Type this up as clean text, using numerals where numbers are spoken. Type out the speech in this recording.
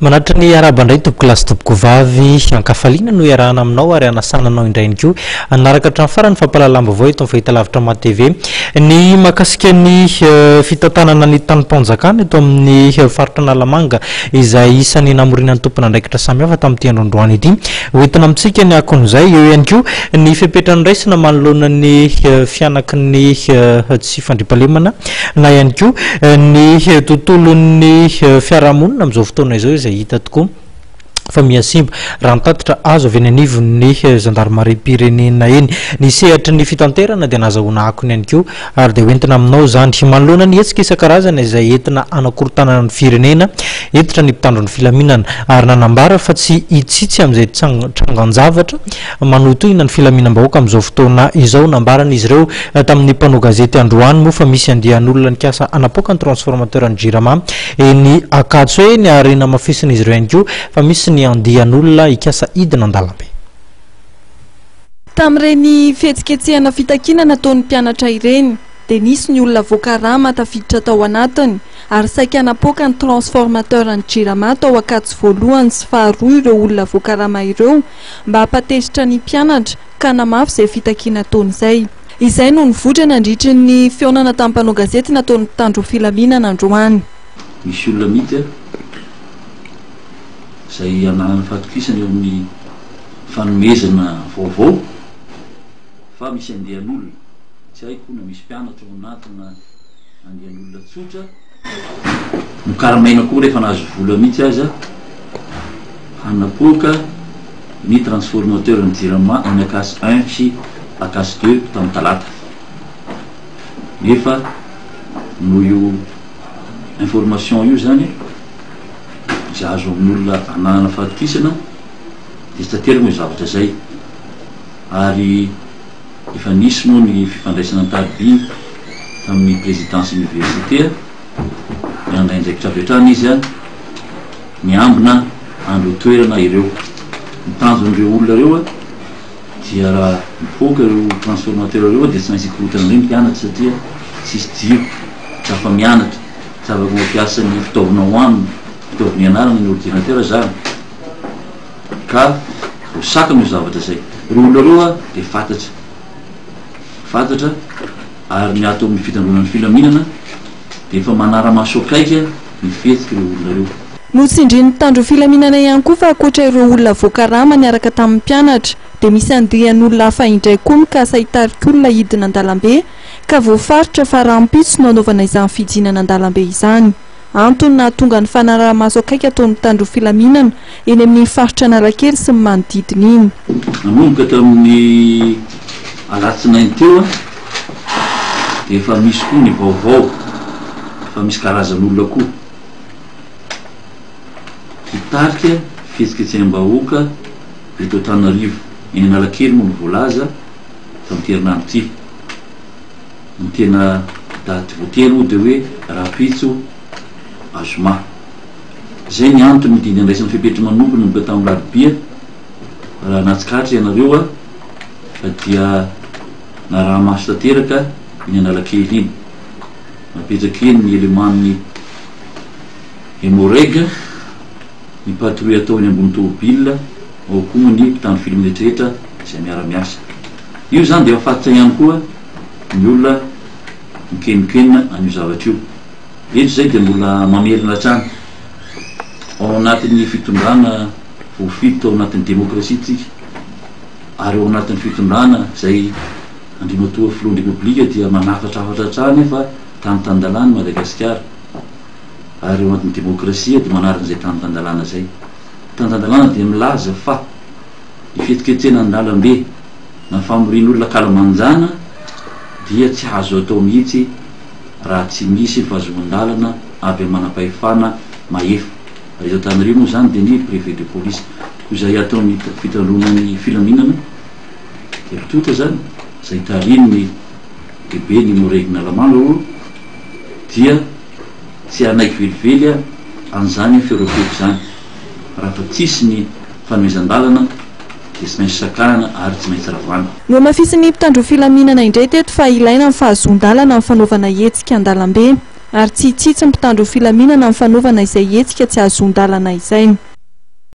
manatra ny arabandray topoko lasy topoko vavy ankafaliana no iarahana aminao ary anasananao indrainy ko anaraka hatrany farany fampalalamba avao eto fahita lavitra ma TV ny makasika ny fitantanana ny tanipanjakana eto amin'ny faritra Nalamanga izay isan'ny namorinan'ny tompona andraikitra samihafa tamin'ity androandroany ity hoentina amintsika ny akon'izay eo ihany ko ny fipetrany raisina manoloana ny fianaky ny tsy fandriampahalemana na ihany ko ny tontolon'ny fiarahamonina amin'izao fotoana izao izay hita tokoa fa miasimba raha nitatitra azo avy any anivon'ny gendarmerie pirenena eny ny sehatra ny fitanterana dia nazahoana akony ihany koa ary dia hoentina aminao zany manoloana ny hetsika isan-karazana izay entina anakorontanana ny firenena entitra ny mpitandro ny filaminana ary nanambara fa tsy hitsitsy amin'izay trangan-javatra manotohina ny filaminam-bahoaka amin'izao fotoana izao nambarana izy ireo tamin'ny mpanao gazety androany moa fa misy andehan'olona nikasa anapoaka ny transformateur ny jirama eny akatso eny ary namafisina izy ireo ihany koa fa misy ny andehan'olona ikasa idina an-dalambe tamin'ireny fihetsiketsehana fitakiana nataon'ny mpianatra ireny dia nisy ny olona voakarama tafiditra tao anatiny ary saika napoaka ny transformateur ny jirama tao akatso voalohany sy faharoa ireo olona voakarama ireo mba hampatezitra ny mpianatra ka namafy izay fitakiana taon'izay izay no nivoatra nandritry ny fionana tamin'ny mpanao gazety nataon'ny mpitandro filaminana androany misy olona mity zay anahana fatokisana eo amin'ny fanomezana vaovao fa misy andehan'olona tsy haiko na misy mpianatra ao anatina andehan'olona tsotra mikaramaina koa rehefa nahazo vola mihitsy aza hanapoaka ny transformateur ny jirama ny akasy 1 sy akasy 2 tamin'ny talata nefa no io information io zany za azo amin'olona anahana fahatokisana dia tsy tanteraka moa zavatra zay ary efa nisy moa ny fifandraisana an-tariby tamin'ny présidence université miandraindraikitra avy hatrany izy miambina andro toerana ireo mitanjon'ireo olona reo dia raha mipoaka ireo transformateur ireo dia tsy maintsy ikorotana ireny mpianatra satria tsisy jiro zafa mianatra zavako mampiasa ny fitaovana ho aminy fitaovany ianarana ny ordinateur zany ka hosaka no zavatra zay ireo olona reo dia fantatra ary miato amin'ny fitandronan'ny filaminana dia efa manara-maso akaika mifetsika ireo olona reo notsindrin'ny mpitandro filaminana ihany koa fa ankoatra ireo olona voakarama niaraka tamin'ny mpianatra dia misy andehan'olona hafa indray koa mikasa hitarika olona hidina an-dalambe ka voafaritra fa rahampitso no anaovana izany fijinana an-dalambe izany antony nahatonga ny fanarahamaso akaiky ataon'ny mpitandro filaminana eny amin'ny faritra Analakely sy ny manodidina iny nanomboka tamin'ny alatsinainy teo dia efa misy koa ny vaovao fa misy karazan'olona koa hitarika fihetsiketseham-bahoaka eto Antananarivo eny Analakely moa no voalaza tamin'ity herinandro ity ny tena daty voatelo dia hoe Rapitso Azoma zay ny antony midiny andraisan'ny fipetra manompony mba tamin'ny larobia raha natsikatra ianareo fa dia na raha maso tanteraka iny Analakely iny napetraka eny ny eleman'ny hémorrague ny patrouille atao eny ambony tômôbila ao koa ny mpitandro filometrrehetra izay miara-miasa io zany dia afatotra ihany koa ny olona mikenokenina an'io zavatra io eto zay dia mbola mamelona hatrany ao anatin'ny fitondrana voafito ao anatin'ny demokrasia tsika ary ao anatin'ny fitondrana zay andrimatoa filohan'ny repoblika dia manafatrafatra hatrany fa tany-tandalany Madagasikara ary ao anatin'ny demokrasia dia manarana izay tany-tandalana zay tany-tandalana dia milaza fa ny fihetsiketsehana an-dalambe na famorian'olona kalamanjana dia tsy azo atao mihitsy raha tsy misy fahazoan-dalana avy manam-pahefana mahefa ary izao Antananarivo moa zany dia ny préfet de police koa izay ataon'ny fitandronan'ny filaminana dia mpitota zany zay tarininy lehibe ny moregy Nalamanga dia tsy anaiky velively an'izany fiaropeko zany raha raha fa tsisy ny fanomezan-dalana dia tsy maintsy sakanana ary tsy maintsy ravana. No mafisy ny mpitandro filaminana indray teto fa ilaina ny fahazon-dalana amin'ny fanaovana hetsika an-dalambe ary tsy itsitsy ny mpitandro filaminana amin'ny fanaovana izay hetsika tsy ahazon-dalana izay.